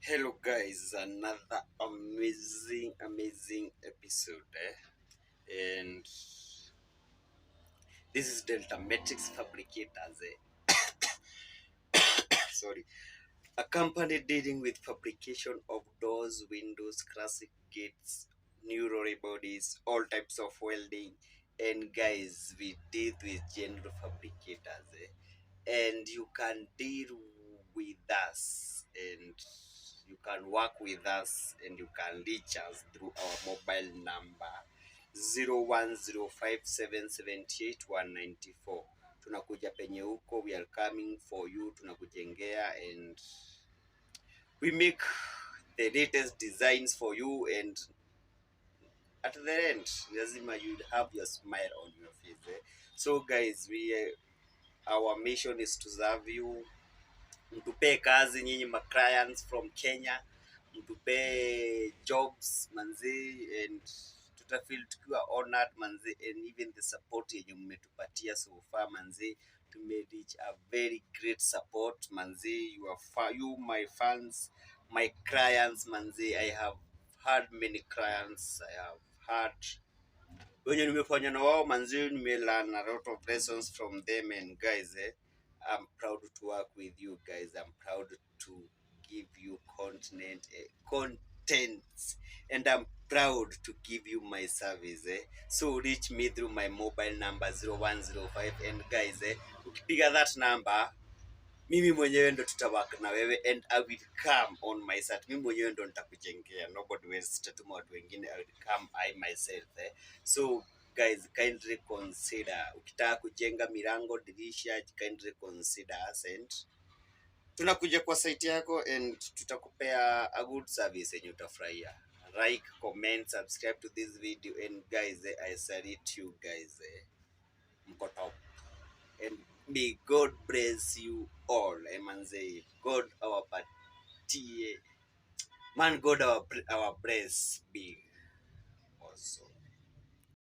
Hello guys, another amazing episode and this is Delta Matrix Fabricators sorry, a company dealing with fabrication of doors, windows, classic gates, new roller bodies, all types of welding. And guys, we deal with general fabricators and you can deal with us and you can work with us and you can reach us through our mobile number 0105778194. Tunakuja penye huko, we are coming for you, tunakujengea and we make the latest designs for you, and at the end lazima you have your smile on your face. So guys, our mission is to serve you. Mtupe kazi nyinyi ma clients from Kenya, mtupe jobs manzi, and tutafeel tukiwa honored manzi, and even the support yenye mmetupatia so far manzi, tume reach a very great support manzi. You my fans, my clients manzi. I have had many clients, I have had wenye nimefanya na wao manzi, nimelearn a lot of lessons from them. And guys, I'm proud to work with you guys. I'm proud to give you contents, and I'm proud to give you my service. So reach me through my mobile number 0105, and guys, ukipiga that number, mimi mwenyewe ndo tutawaka na wewe, and I will come on my side. Mimi mwenyewe ndo nitakujengea, nobody will sitatuma watu wengine, I will come I myself. So guys, kindly consider, ukitaka kujenga milango, dirisha, kindly consider us and tunakuja kwa site yako and tutakupea a good service yenye utafurahia. Like, comment, subscribe to this video, and guys, I salute you guys. Mko top. And may God bless you all. Man say, God our party. Man, God our bless big also.